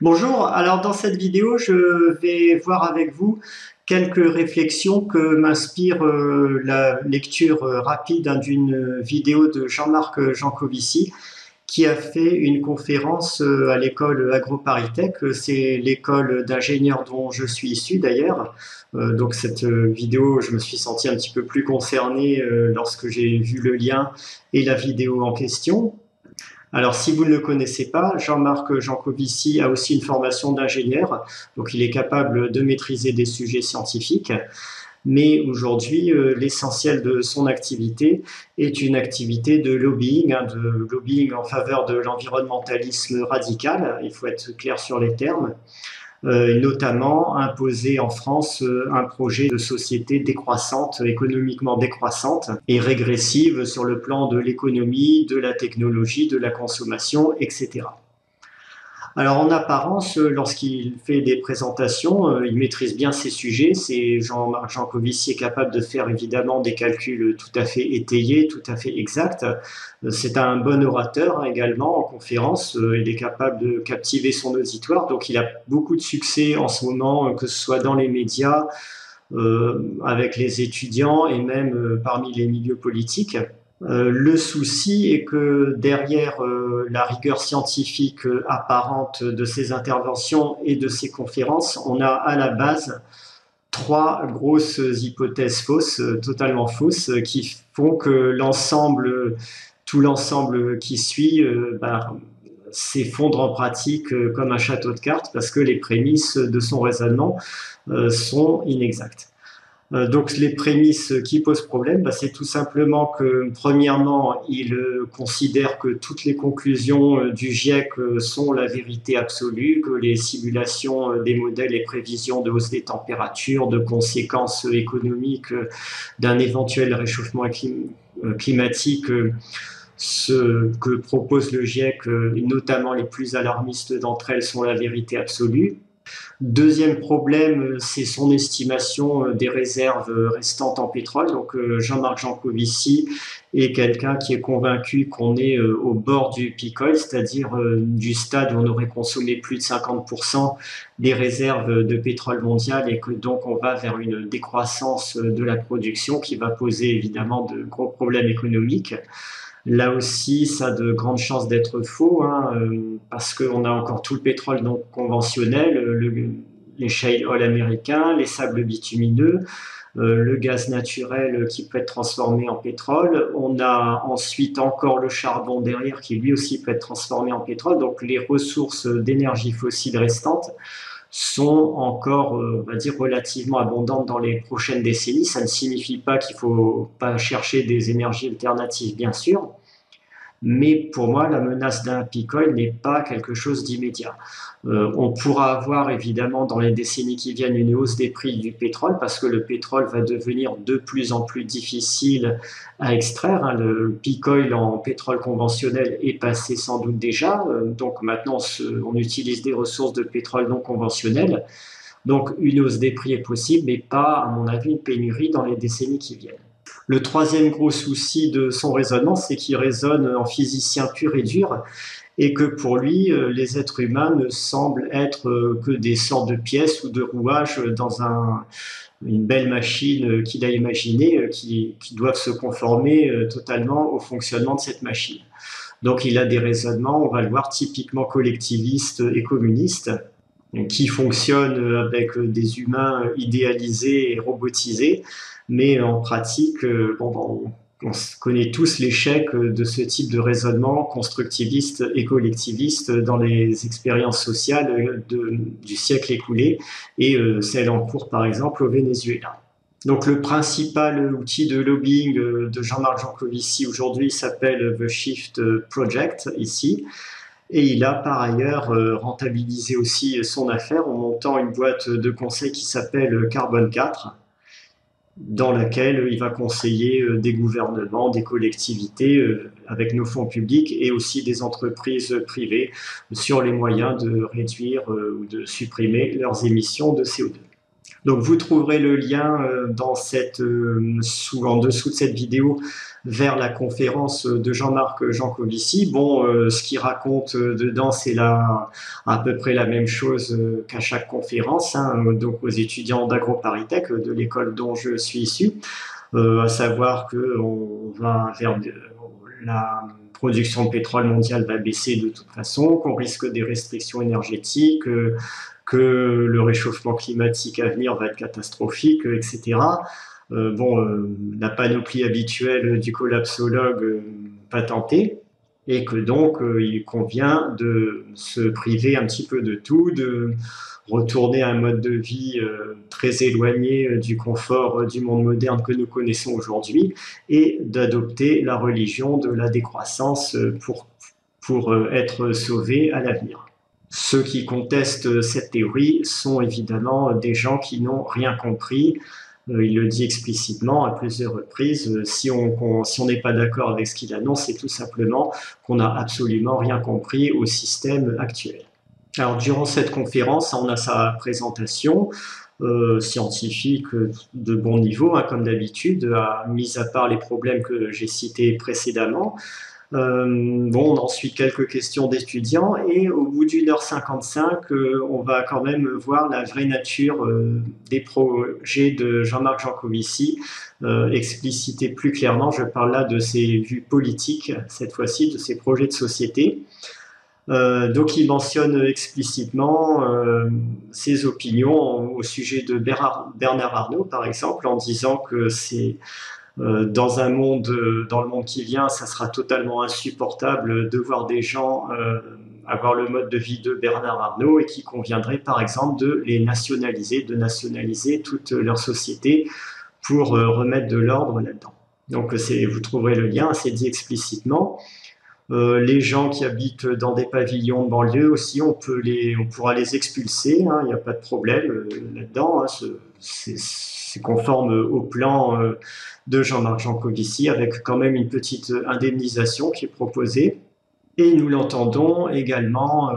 Bonjour, alors dans cette vidéo, je vais voir avec vous quelques réflexions que m'inspire la lecture rapide d'une vidéo de Jean-Marc Jancovici qui a fait une conférence à l'école AgroParisTech. C'est l'école d'ingénieurs dont je suis issu d'ailleurs. Donc cette vidéo, je me suis senti un petit peu plus concerné lorsque j'ai vu le lien et la vidéo en question. Alors, si vous ne le connaissez pas, Jean-Marc Jancovici a aussi une formation d'ingénieur, donc il est capable de maîtriser des sujets scientifiques, mais aujourd'hui, l'essentiel de son activité est une activité de lobbying, de lobbying en faveur de l'environnementalisme radical, il faut être clair sur les termes, notamment imposer en France un projet de société décroissante, économiquement décroissante et régressive sur le plan de l'économie, de la technologie, de la consommation, etc. Alors en apparence, lorsqu'il fait des présentations, il maîtrise bien ses sujets. C'est Jean-Marc Jancovici est capable de faire évidemment des calculs tout à fait étayés, tout à fait exacts. C'est un bon orateur également en conférence. Il est capable de captiver son auditoire. Donc il a beaucoup de succès en ce moment, que ce soit dans les médias, avec les étudiants et même parmi les milieux politiques. Le souci est que derrière la rigueur scientifique apparente de ces interventions et de ces conférences, on a à la base trois grosses hypothèses fausses, totalement fausses, qui font que tout l'ensemble qui suit, s'effondre en pratique comme un château de cartes parce que les prémices de son raisonnement sont inexactes. Donc les prémices qui posent problème, c'est tout simplement que premièrement, il considère que toutes les conclusions du GIEC sont la vérité absolue, que les simulations des modèles et prévisions de hausse des températures, de conséquences économiques d'un éventuel réchauffement climatique, ce que propose le GIEC, et notamment les plus alarmistes d'entre elles, sont la vérité absolue. Deuxième problème, c'est son estimation des réserves restantes en pétrole. Donc Jean-Marc Jancovici est quelqu'un qui est convaincu qu'on est au bord du peak oil, c'est-à-dire du stade où on aurait consommé plus de 50% des réserves de pétrole mondial et que donc on va vers une décroissance de la production qui va poser évidemment de gros problèmes économiques. Là aussi, ça a de grandes chances d'être faux, parce qu'on a encore tout le pétrole non conventionnel, les shale oil américains, les sables bitumineux, le gaz naturel qui peut être transformé en pétrole. On a ensuite encore le charbon derrière qui lui aussi peut être transformé en pétrole. Donc les ressources d'énergie fossile restantes sont encore, on va dire, relativement abondantes dans les prochaines décennies. Ça ne signifie pas qu'il ne faut pas chercher des énergies alternatives, bien sûr, mais pour moi, la menace d'un peak oil n'est pas quelque chose d'immédiat. On pourra avoir évidemment dans les décennies qui viennent une hausse des prix du pétrole parce que le pétrole va devenir de plus en plus difficile à extraire. Le peak oil en pétrole conventionnel est passé sans doute déjà. Donc maintenant, on utilise des ressources de pétrole non conventionnelles. Donc une hausse des prix est possible, mais pas, à mon avis, une pénurie dans les décennies qui viennent. Le troisième gros souci de son raisonnement, c'est qu'il raisonne en physicien pur et dur et que pour lui, les êtres humains ne semblent être que des sortes de pièces ou de rouages dans une belle machine qu'il a imaginée, qui doivent se conformer totalement au fonctionnement de cette machine. Donc il a des raisonnements, on va le voir, typiquement collectivistes et communistes, qui fonctionnent avec des humains idéalisés et robotisés, mais en pratique, on connaît tous l'échec de ce type de raisonnement constructiviste et collectiviste dans les expériences sociales du siècle écoulé et celles en cours par exemple au Venezuela. Donc le principal outil de lobbying de Jean-Marc Jancovici aujourd'hui s'appelle The Shift Project ici. Et il a par ailleurs rentabilisé aussi son affaire en montant une boîte de conseil qui s'appelle Carbone 4, dans laquelle il va conseiller des gouvernements, des collectivités avec nos fonds publics et aussi des entreprises privées sur les moyens de réduire ou de supprimer leurs émissions de CO2. Donc vous trouverez le lien en dessous de cette vidéo vers la conférence de Jean-Marc Jancovici. Bon, ce qu'il raconte dedans, c'est à peu près la même chose qu'à chaque conférence, hein, donc aux étudiants d'AgroParisTech, de l'école dont je suis issu, à savoir qu'on va vers la production de pétrole mondiale va baisser de toute façon, qu'on risque des restrictions énergétiques, que le réchauffement climatique à venir va être catastrophique, etc. La panoplie habituelle du collapsologue patentée, et que donc il convient de se priver un petit peu de tout, de retourner à un mode de vie très éloigné du confort du monde moderne que nous connaissons aujourd'hui, et d'adopter la religion de la décroissance pour être sauvé à l'avenir. Ceux qui contestent cette théorie sont évidemment des gens qui n'ont rien compris. Il le dit explicitement à plusieurs reprises. Si on n'est pas d'accord avec ce qu'il annonce, c'est tout simplement qu'on n'a absolument rien compris au système actuel. Alors, durant cette conférence, on a sa présentation scientifique de bon niveau, hein, comme d'habitude, mis à part les problèmes que j'ai cités précédemment. On a ensuite quelques questions d'étudiants, et au bout d'1h55, on va quand même voir la vraie nature des projets de Jean-Marc Jancovici, explicité plus clairement. Je parle là de ses vues politiques, cette fois-ci, de ses projets de société. Donc il mentionne explicitement ses opinions au sujet de Bernard Arnault, par exemple, en disant que c'est dans le monde qui vient, ça sera totalement insupportable de voir des gens avoir le mode de vie de Bernard Arnault, et qu'il conviendrait par exemple de les nationaliser, de nationaliser toute leur société pour remettre de l'ordre là-dedans. Donc vous trouverez le lien, c'est dit explicitement. Les gens qui habitent dans des pavillons de banlieue aussi, on pourra les expulser, hein, il n'y a pas de problème là-dedans, hein, c'est conforme au plan de Jean-Marc Jancovici, avec quand même une petite indemnisation qui est proposée. Et nous l'entendons également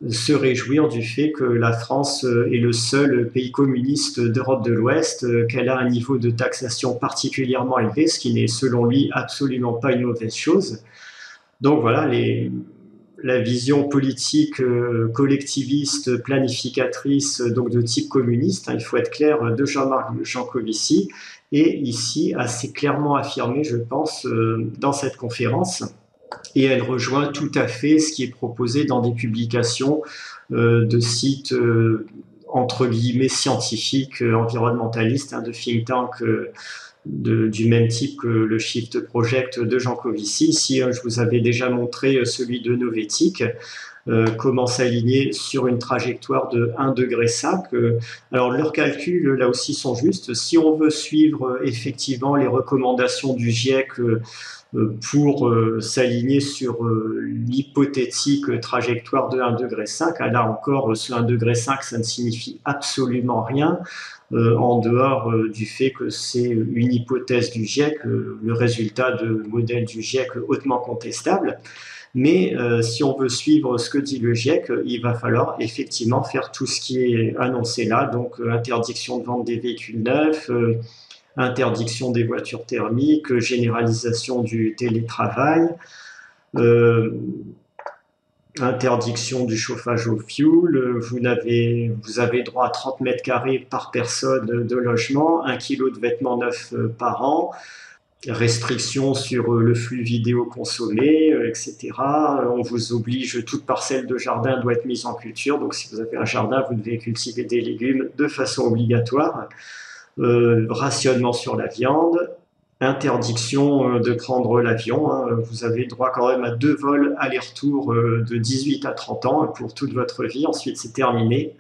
se réjouir du fait que la France est le seul pays communiste d'Europe de l'Ouest, qu'elle a un niveau de taxation particulièrement élevé, ce qui n'est selon lui absolument pas une mauvaise chose. Donc voilà, la vision politique collectiviste, planificatrice, donc de type communiste, hein, il faut être clair, de Jean-Marc Jancovici, est ici assez clairement affirmée, je pense, dans cette conférence. Et elle rejoint tout à fait ce qui est proposé dans des publications de sites entre guillemets scientifiques, environnementalistes, hein, de think tank du même type que le Shift Project de Jancovici. Ici, je vous avais déjà montré celui de Novetic, comment s'aligner sur une trajectoire de 1,5 degré. Alors, leurs calculs, là aussi, sont justes. Si on veut suivre effectivement les recommandations du GIEC pour s'aligner sur l'hypothétique trajectoire de 1,5 degré, là encore, ce 1,5 degré, ça ne signifie absolument rien. En dehors du fait que c'est une hypothèse du GIEC, le résultat de modèle du GIEC hautement contestable. Mais si on veut suivre ce que dit le GIEC, il va falloir effectivement faire tout ce qui est annoncé là, donc interdiction de vente des véhicules neufs, interdiction des voitures thermiques, généralisation du télétravail, interdiction du chauffage au fioul, vous avez droit à 30 mètres carrés par personne de logement, 1 kg de vêtements neufs par an, restrictions sur le flux vidéo consommé, etc. On vous oblige, toute parcelle de jardin doit être mise en culture, donc si vous avez un jardin, vous devez cultiver des légumes de façon obligatoire. Rationnement sur la viande, interdiction de prendre l'avion, hein. Vous avez droit quand même à 2 vols aller-retour de 18 à 30 ans pour toute votre vie, ensuite c'est terminé.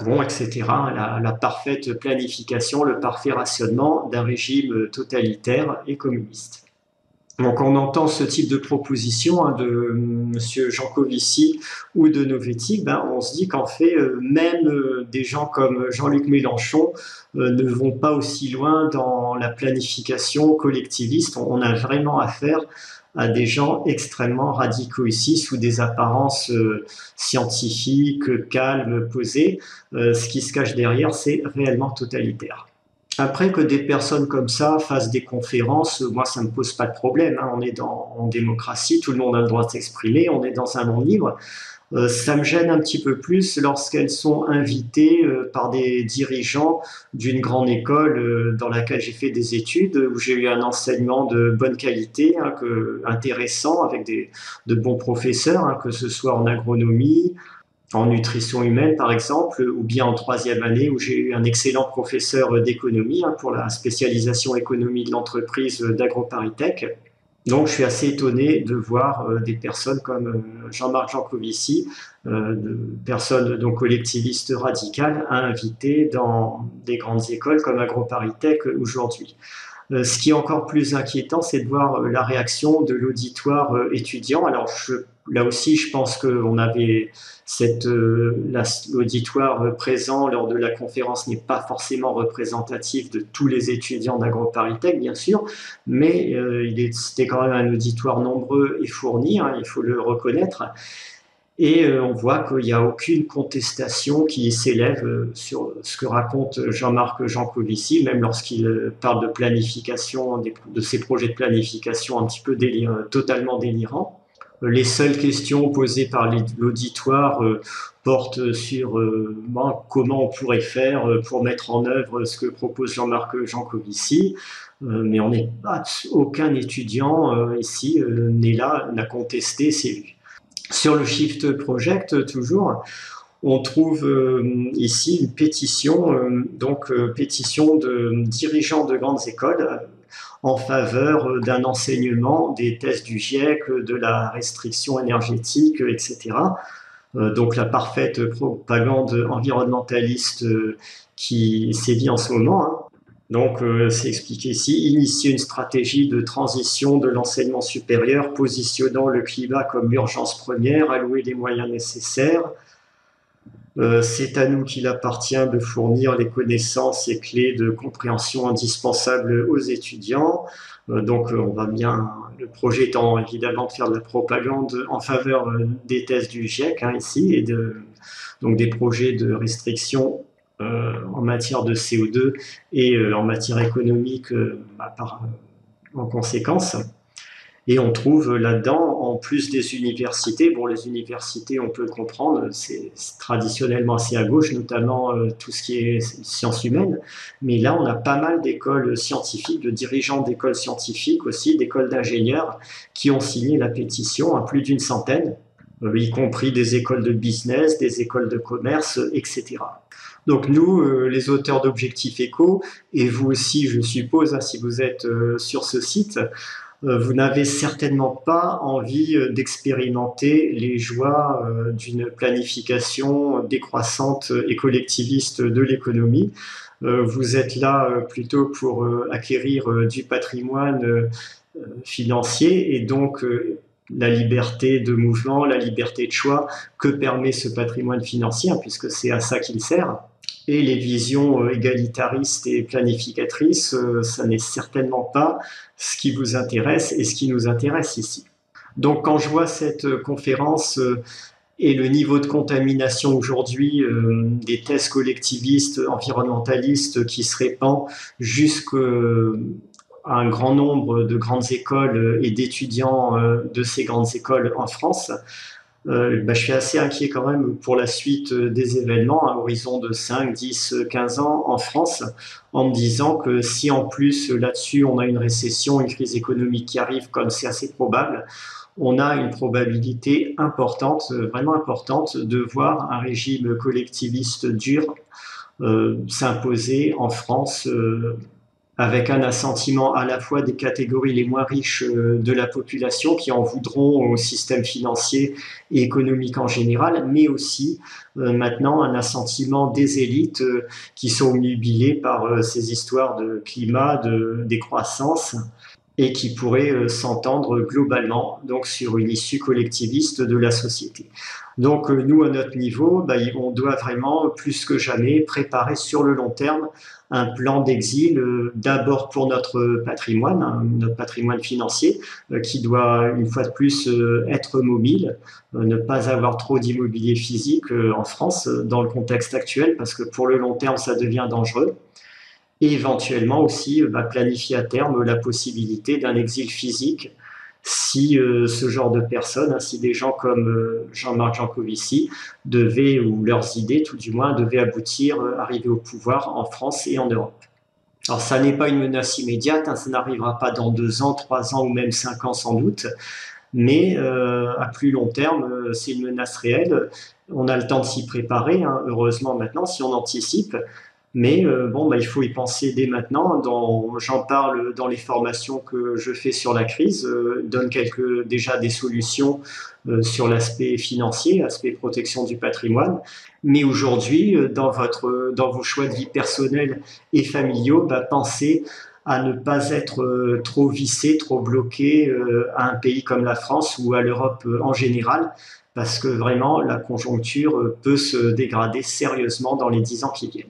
Bon, etc. La parfaite planification, le parfait rationnement d'un régime totalitaire et communiste. Donc on entend ce type de proposition, hein, de M. Jancovici ou de Novetic, on se dit qu'en fait, même des gens comme Jean-Luc Mélenchon ne vont pas aussi loin dans la planification collectiviste. On a vraiment affaire à des gens extrêmement radicaux ici, sous des apparences scientifiques, calmes, posées. Ce qui se cache derrière, c'est réellement totalitaire. Après que des personnes comme ça fassent des conférences, moi ça me pose pas de problème, hein. On est en démocratie, tout le monde a le droit de s'exprimer, on est dans un monde libre. Ça me gêne un petit peu plus lorsqu'elles sont invitées par des dirigeants d'une grande école dans laquelle j'ai fait des études, où j'ai eu un enseignement de bonne qualité, hein, intéressant, avec de bons professeurs, hein, que ce soit en agronomie, en nutrition humaine par exemple, ou bien en troisième année où j'ai eu un excellent professeur d'économie, hein, pour la spécialisation économie de l'entreprise d'AgroParisTech. Donc je suis assez étonné de voir des personnes comme Jean-Marc Jancovici, de personnes donc collectivistes radicales, invitées dans des grandes écoles comme AgroParisTech aujourd'hui. Ce qui est encore plus inquiétant, c'est de voir la réaction de l'auditoire étudiant. Alors là aussi, je pense qu'on avait l'auditoire présent lors de la conférence n'est pas forcément représentatif de tous les étudiants d'AgroParisTech, bien sûr, mais c'était quand même un auditoire nombreux et fourni, hein, il faut le reconnaître. Et on voit qu'il n'y a aucune contestation qui s'élève sur ce que raconte Jean-Marc Jancovici, même lorsqu'il parle de planification, de ses projets de planification un petit peu totalement délirants. Les seules questions posées par l'auditoire portent sur comment on pourrait faire pour mettre en œuvre ce que propose Jean-Marc Jancovici. Mais aucun étudiant ici n'est là, n'a contesté ces vues. Sur le Shift Project, toujours, on trouve ici une pétition, pétition de dirigeants de grandes écoles en faveur d'un enseignement des tests du GIEC, de la restriction énergétique, etc. Donc la parfaite propagande environnementaliste qui sévit en ce moment, hein. Donc, c'est expliqué ici, initier une stratégie de transition de l'enseignement supérieur, positionnant le climat comme urgence première, allouer les moyens nécessaires. C'est à nous qu'il appartient de fournir les connaissances et clés de compréhension indispensables aux étudiants. On va bien, le projet étant évidemment de faire de la propagande en faveur des tests du GIEC, hein, ici, et donc des projets de restriction en matière de CO2 et en matière économique en conséquence. Et on trouve là-dedans, en plus des universités, les universités, on peut le comprendre, c'est traditionnellement assez à gauche, notamment tout ce qui est sciences humaines, mais là, on a pas mal d'écoles scientifiques, de dirigeants d'écoles scientifiques aussi, d'écoles d'ingénieurs, qui ont signé la pétition, à plus d'une centaine, y compris des écoles de business, des écoles de commerce, etc. Donc nous, les auteurs d'Objectif Éco, et vous aussi, je suppose, hein, si vous êtes sur ce site, vous n'avez certainement pas envie d'expérimenter les joies d'une planification décroissante et collectiviste de l'économie. Vous êtes là plutôt pour acquérir du patrimoine financier et donc la liberté de mouvement, la liberté de choix que permet ce patrimoine financier, hein, puisque c'est à ça qu'il sert. Et les visions égalitaristes et planificatrices, ça n'est certainement pas ce qui vous intéresse et ce qui nous intéresse ici. Donc quand je vois cette conférence et le niveau de contamination aujourd'hui des thèses collectivistes, environnementalistes qui se répand jusqu'à un grand nombre de grandes écoles et d'étudiants de ces grandes écoles en France, je suis assez inquiet quand même pour la suite des événements à horizon de 5, 10, 15 ans en France, en me disant que si en plus là-dessus on a une récession, une crise économique qui arrive, comme c'est assez probable, on a une probabilité importante, vraiment importante, de voir un régime collectiviste dur s'imposer en France avec un assentiment à la fois des catégories les moins riches de la population qui en voudront au système financier et économique en général, mais aussi maintenant un assentiment des élites qui sont obnubilées par ces histoires de climat, de décroissance et qui pourrait s'entendre globalement donc sur une issue collectiviste de la société. Donc nous, à notre niveau, on doit vraiment, plus que jamais, préparer sur le long terme un plan d'exil, d'abord pour notre patrimoine, hein, notre patrimoine financier, qui doit une fois de plus être mobile, ne pas avoir trop d'immobilier physique en France dans le contexte actuel, parce que pour le long terme, ça devient dangereux. Et éventuellement aussi planifier à terme la possibilité d'un exil physique si ce genre de personnes, si des gens comme Jean-Marc Jancovici devaient, ou leurs idées tout du moins, devaient aboutir, arriver au pouvoir en France et en Europe. Alors ça n'est pas une menace immédiate, hein, ça n'arrivera pas dans 2 ans, 3 ans ou même 5 ans sans doute, mais à plus long terme, c'est une menace réelle. On a le temps de s'y préparer, hein, heureusement maintenant, si on anticipe. Mais il faut y penser dès maintenant. J'en parle dans les formations que je fais sur la crise, donne déjà des solutions sur l'aspect financier, l'aspect protection du patrimoine. Mais aujourd'hui, dans vos choix de vie personnels et familiaux, pensez à ne pas être trop vissé, trop bloqué à un pays comme la France ou à l'Europe en général, parce que vraiment la conjoncture peut se dégrader sérieusement dans les 10 ans qui viennent.